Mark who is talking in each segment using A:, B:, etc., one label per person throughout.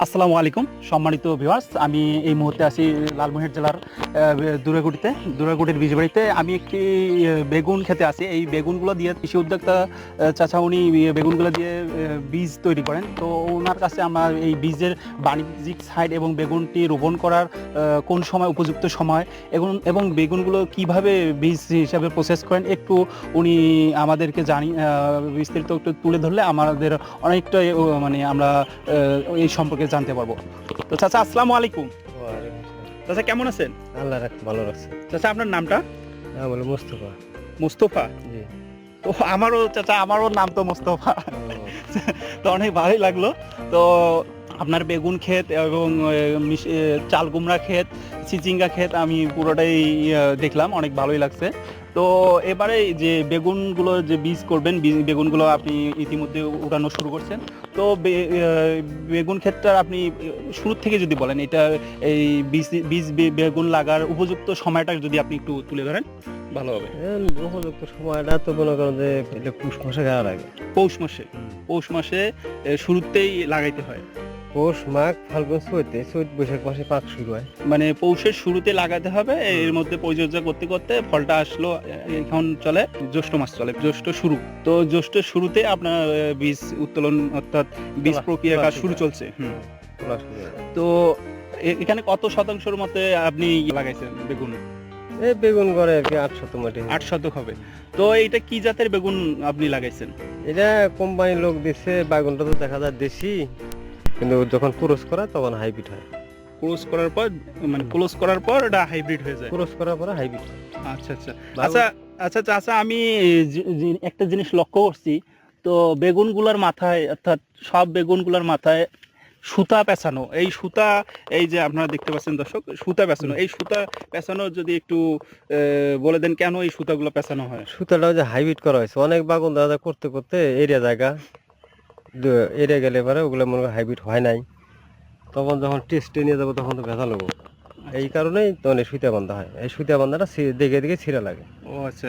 A: আসসালামু আলাইকুম সম্মানিত ভিউয়ার্স, আমি এই মুহূর্তে আছি লালমনিরহাট জেলার দুরাগুটির বীজবাড়িতে। আমি একটি বেগুন খেতে আছি। এই বেগুনগুলো দিয়ে কৃষি উদ্যোক্তা চাচা উনি বেগুনগুলো দিয়ে বীজ তৈরি করেন। তো ওনার কাছে আমরা এই বীজের বাণিজ্যিক সাইড এবং বেগুনটি রোপণ করার কোন সময় উপযুক্ত সময় এবং বেগুনগুলো কিভাবে বীজ হিসাবে প্রসেস করেন একটু উনি আমাদেরকে বিস্তারিত একটু তুলে ধরলে আমাদের অনেকটা মানে আমরা এই সম্পর্কে জানতে পারবো। তো চাচা আসসালামু আলাইকুম। চাচা কেমন আছেন?
B: আল্লাহ ভালো রাখছে।
A: চাচা আপনার নামটা?
B: নাম হলো মুস্তফা।
A: মুস্তফা?
B: জি।
A: তো আমারও নাম তো মুস্তফা। তো অনেক ভালোই লাগলো। তো আপনার বেগুন ক্ষেত এবং চাল কুমড়া ক্ষেত, চিচিঙ্গা ক্ষেত আমি পুরোটাই দেখলাম, অনেক ভালোই লাগছে। তো এবারে যে বেগুনগুলো যে বীজ করবেন, বেগুনগুলো আপনি ইতিমধ্যে উঠানো শুরু করছেন। তো বেগুন ক্ষেতটা আপনি শুরু থেকে যদি বলেন, এটা এই বীজ বেগুন লাগার উপযুক্ত সময়টা যদি আপনি একটু তুলে ধরেন ভালো হবে।
B: উপযুক্ত সময়টা তো মনে করেন যে পৌষ মাসে গাড়া লাগে।
A: পৌষ মাসে শুরুতেই লাগাইতে হয়।
B: পৌষ মাঘ ফাল্গুন চৈত বৈশাখ মাসে পাক শুরু হয়।
A: মানে পৌষের শুরুতে লাগাতে হবে, এর মধ্যে পরিচর্যা করতে করতে ফলটা আসলো। এখন চলে জ্যৈষ্ঠ মাস, চলে জ্যৈষ্ঠ শুরু। তো জ্যৈষ্ঠের শুরুতে আপনার বীজ উত্তোলন অর্থাৎ বীজ প্রক্রিয়া কাজ শুরু চলছে। তো এখানে কত শতাংশের মতে আপনি লাগাইছেন বেগুন?
B: এই বেগুন করে আর কি 800 মাটি।
A: 8 শতক হবে। তো এটা কি জাতের বেগুন আপনি লাগাইছেন?
B: এটা কোম্পানির লোক দিচ্ছে। বেগুনটা তো দেখা যায় দেশি, কিন্তু যখন ক্রস করা তখন হাইব্রিড হয়।
A: ক্রস করার পর মানে ক্লোজ করার পর এটা হাইব্রিড হয়ে যায়।
B: ক্রস করার পরে হাইব্রিড।
A: আচ্ছা আচ্ছা আচ্ছা আচ্ছা আচ্ছা আমি একটা জিনিস লক্ষ্য করছি। তো বেগুনগুলোর মাথায়, অর্থাৎ সব বেগুনগুলোর মাথায় সুতা পেঁচানো। এই সুতা, এই যে আপনারা দেখতে পাচ্ছেন দর্শক, সুতা পেঁচানো। এই সুতা পেঁচানো যদি একটু বলে দেন কেন এই সুতাগুলো পেঁচানো হয়?
B: সুতাটা যে হাইব্রিড করা হয়েছে, অনেক বাগুন দাদা করতে করতে এরিয়া জায়গা এরিয়া গেলে পরে ওগুলো মনে হয় হাইব্রিড হয় নাই, তখন যখন টেস্টে নিয়ে যাবো তখন তো ভেজাল হবো। এই কারণেই তখন এই সুতা বান্ধা হয়। এই সুতা বান্ধাটা দেখে দেখে ছিঁড়া লাগে।
A: ও আচ্ছা,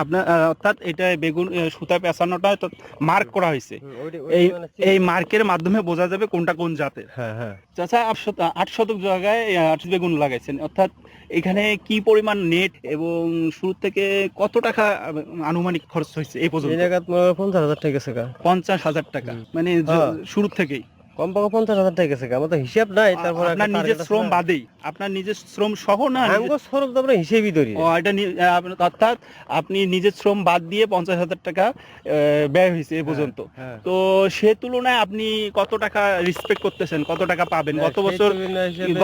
A: আপনার অর্থাৎ এটা বেগুন সুতা পেঁচানোটা তো মার্ক করা হয়েছে। এই মার্কের মাধ্যমে বোঝা যাবে কোনটা কোন জাতের।
B: হ্যাঁ হ্যাঁ।
A: চাচা 8 শতক জায়গায় 8 বেগুন লাগাইছেন, অর্থাৎ এখানে কি পরিমাণ নেট এবং শুরু থেকে কত টাকা আনুমানিক খরচ হয়েছে এই পর্যন্ত?
B: এই জায়গা 50,000 টাকা গেছে।
A: 50,000 টাকা মানে শুরু থেকেই
B: কমপক্ষে 50,000 টাকা গেছে। আমার তো হিসাব নাই। তারপর
A: আপনার নিজের শ্রম বাদেই, আপনার নিজের শ্রম সহ না?
B: শ্রম তো আমরা হিসেবই ধরি।
A: ও এটা অর্থাৎ আপনি নিজের শ্রম বাদ দিয়ে 50,000 টাকা ব্যয় হয়েছে এ পর্যন্ত। তো সে তুলনায় আপনি কত টাকা রেসপেক্ট করতেছেন, কত টাকা পাবেন?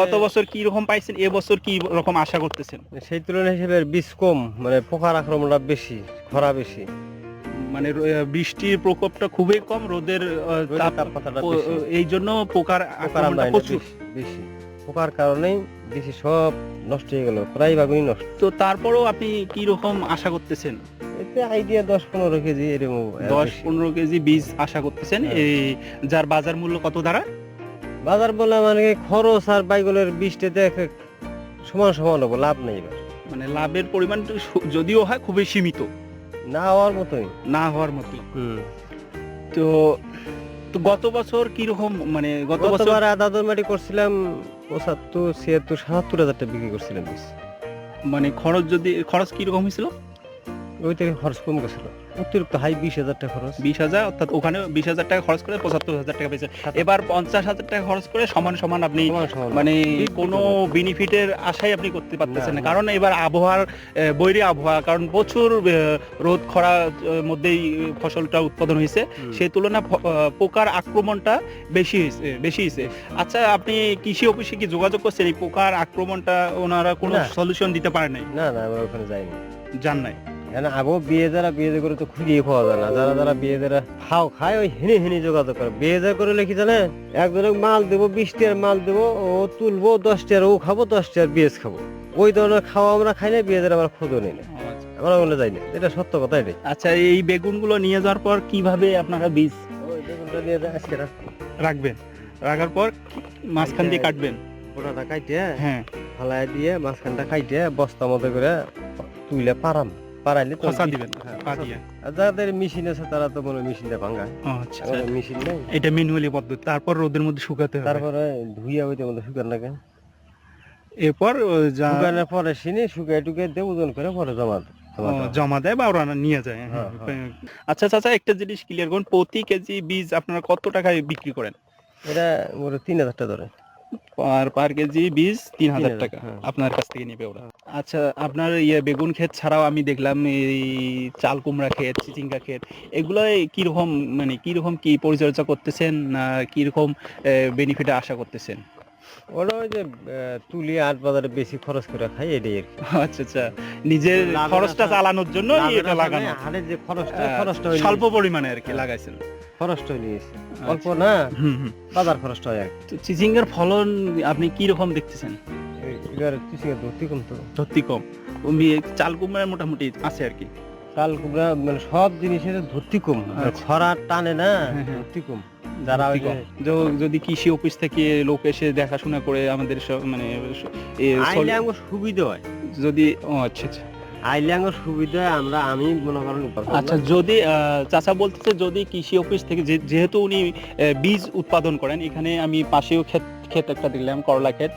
A: গত বছর কি রকম পাইছেন, এবছর কি রকম আশা করতেছেন?
B: সেই তুলনায় হিসেবে বীজ কম, মানে পোকার আক্রমণটা বেশি, খরা বেশি,
A: মানে বৃষ্টির প্রকোপটা খুবই কম, রোদের
B: তাপমাত্রাটা
A: এই জন্য পোকার আক্রমণটা প্রচুর
B: বেশি। পোকার কারণেই বেশি সব নষ্ট হয়ে গেল, প্রায় বাগুনই নষ্ট।
A: তো তারপরেও আপনি কি রকম আশা করতেছেন?
B: এতে আইডিয়া 10-15 কেজি এরকম।
A: 10-15 কেজি বীজ আশা করতেছেন। এই যার বাজার মূল্য কত দাঁড়ায়?
B: বাজার বলে মানে খরচ আর বাইগলের বীজটাতে সমান সমান হবো, লাভ নেই।
A: মানে লাভের পরিমাণ যদিও হয় খুবই সীমিত,
B: না হওয়ার মতোই।
A: তো গত বছর কি রকম, মানে গত বছর
B: আদা মাটি করছিলাম 75-76-77 হাজার টাকা বিক্রি করছিলাম বীজ।
A: মানে খরচ কি রকম হয়েছিল?
B: ওই থেকে খরচ কম গেছিল, অতিরিক্ত হাই 20,000 টাকা খরচ।
A: 20,000, অর্থাৎ ওখানে 20,000 টাকা খরচ করে 75,000 টাকা পেয়েছে। এবার 50,000 টাকা খরচ করে সমান সমান আপনি মানে কোনো বেনিফিটের আশাই আপনি করতে পারতেছেন না। কারণ এবার আবহাওয়ার বৈরী আবহাওয়া, কারণ প্রচুর রোদ খরা মধ্যেই ফসলটা উৎপাদন হয়েছে, সেই তুলনায় পোকার আক্রমণটা বেশি হয়েছে। আচ্ছা, আপনি কৃষি অফিসে কি যোগাযোগ করছেন? এই পোকার আক্রমণটা ওনারা কোনো সলিউশন দিতে পারে নাই?
B: না আমরা ওখানে যাইনি,
A: জান নাই।
B: আগেও বিয়ে করে তো খুঁজিয়ে পাওয়া যায় না। যারা বিয়ে খায় ওই হেনে যোগাযোগ করে। বিয়ে করে লিখি জানে, একজনের মাল দেবো 20 টাকার মাল দেবো, ও তুলবো 10 টাকার, ও খাবো 10 টাকার বীজ খাবো। ওই ধরনের খাওয়া আমরা খাই না, বিয়ে আমার খোঁজও নেই না, আমরা ওখানে যাই না। এটা সত্য কথা। এটাই।
A: আচ্ছা, এই বেগুনগুলো নিয়ে যাওয়ার পর কিভাবে আপনারা বীজ
B: বেগুনটা নিয়ে আজকে
A: রাখবেন? রাখার পর মাঝখান দিয়ে কাটবেন,
B: ওটা কাইটে ফালাই দিয়ে মাঝখানটা কাইটে বস্তা মতো করে তুলে পারাম। পারাইলে তো
A: খসা দিবেন
B: হ্যাঁ,
A: পা
B: খসা
A: দিয়ে।
B: আর যাদের মেশিন আছে তারা তো মনে মেশিনটা ভাঙায়,
A: ও আচ্ছা আচ্ছা।
B: মেশিন নেই।
A: এটা ম্যানুয়ালি পদ্ধতি, তারপর রোদের মধ্যে শুকাতে হবে।
B: তারপরে ধুইয়া ওইটার মধ্যে শুকান লাগে,
A: এরপর যা
B: শুকানোর পরে সিনে শুকাই টুকাই দিয়ে ওজন করে পরে জমা দেয়।
A: জমা দেয় বা ওরা নিয়ে যায়।
B: হ্যাঁ,
A: আচ্ছা চাচা, একটা জিনিস ক্লিয়ার করুন, প্রতি কেজি বীজ আপনারা কত টাকায় বিক্রি করেন?
B: এটা ওরা 3,000 টাকা ধরে।
A: পার কেজি বীজ 3,000 টাকা
B: হ্যাঁ।
A: আপনার কাছ থেকে নেবে ওরা। আচ্ছা, আপনার বেগুন ক্ষেত ছাড়াও আমি দেখলাম এই চাল কুমড়া ক্ষেত, চিচিঙ্গা ক্ষেত, এগুলো কিরকম, মানে কিরকম কি পরিচর্যা করতেছেন, না কিরকম বেনিফিট আশা করতেছেন?
B: ওরা ওই যে তুলি হাট বাজারে বেশি খরচ করে খাই এটাই আর কি।
A: আচ্ছা আচ্ছা, নিজের
B: লাভের
A: খরচটা
B: আশা-
A: চালানোর জন্য
B: লাভের
A: এটা
B: আশা
A: লাগানো।
B: নাই, হাটের যে খরচটা
A: আহ,
B: খরচটা হইলে-
A: স্বল্প পরিমাণে আর কি লাগাইছেন।
B: খরচটা হইলে গেছে। অল্প না,
A: হুম হুম।
B: বাজার খরচটা হয় আর কি।
A: তো চিচিঙ্গার ফলন আপনি কি রকম দেখতেছেন?
B: এবার চিচিঙ্গা ধরতে কম তো।
A: সত্যি কম। চাল কুমড়ার মোটামুটি আছে আর কি।
B: চাল কুমড়া মানে সব জিনিসের ধরতে কম,
A: আচ্ছা।
B: খরা টানে না,
A: হ্যাঁ, হ্যাঁ।
B: ধরতে কম। যারা ওই যে
A: যদি কৃষি অফিস থেকে লোক এসে দেখাশোনা করে আমাদের মানে
B: আইলে আমার সুবিধা হয়,
A: যদি আচ্ছা আচ্ছা
B: আইলে আমার সুবিধা হয়, আমি মনে করেন উপার্জন
A: আচ্ছা,
B: না।
A: যদি চাচা বলতেছে যদি কৃষি অফিস থেকে যেহেতু উনি বীজ উৎপাদন করেন, এখানে আমি পাশেও ক্ষেত একটা দিলাম, করলা ক্ষেত,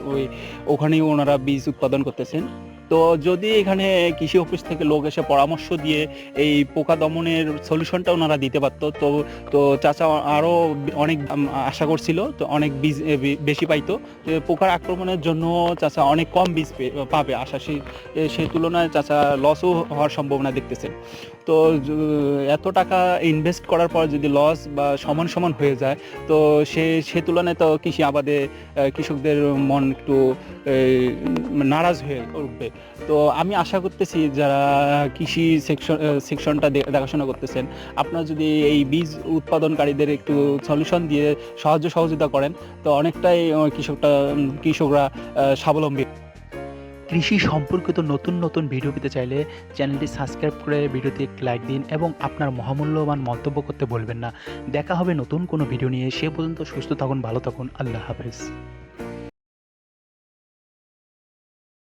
A: ওখানেই ওনারা বীজ উৎপাদন করতেছেন। তো যদি এখানে কৃষি অফিস থেকে লোক এসে পরামর্শ দিয়ে এই পোকা দমনের সলিউশনটা ওনারা দিতে পারতো, তো চাচা আরো অনেক আশা করছিল, তো অনেক বীজ বেশি পাইতো। তো পোকার আক্রমণের জন্য চাচা অনেক কম বীজ পাবে আশা, সেই তুলনায় চাচা লসও হওয়ার সম্ভাবনা দেখতেছেন। তো এত টাকা ইনভেস্ট করার পর যদি লস বা সমান সমান হয়ে যায়, তো সে তুলনায় তো কৃষি আবাদে কৃষকদের মন একটু নারাজ হয়ে উঠবে। তো আমি আশা করতেছি যারা কৃষি সেকশনটা দেখাশোনা করতেছেন, আপনারা যদি এই বীজ উৎপাদনকারীদের একটু সলিউশন দিয়ে সাহায্য সহযোগিতা করেন, তো অনেকটাই কৃষকরা স্বাবলম্বী। কৃষি সম্পর্কিত নতুন নতুন ভিডিও পেতে চাইলে চ্যানেলটি সাবস্ক্রাইব করে ভিডিওতে একটি লাইক দিন এবং আপনার মহামূল্যবান মন্তব্য করতে বলবেন না। দেখা হবে নতুন কোনো ভিডিও নিয়ে, সে পর্যন্ত সুস্থ থাকুন, ভালো থাকুন, আল্লাহ হাফেজ।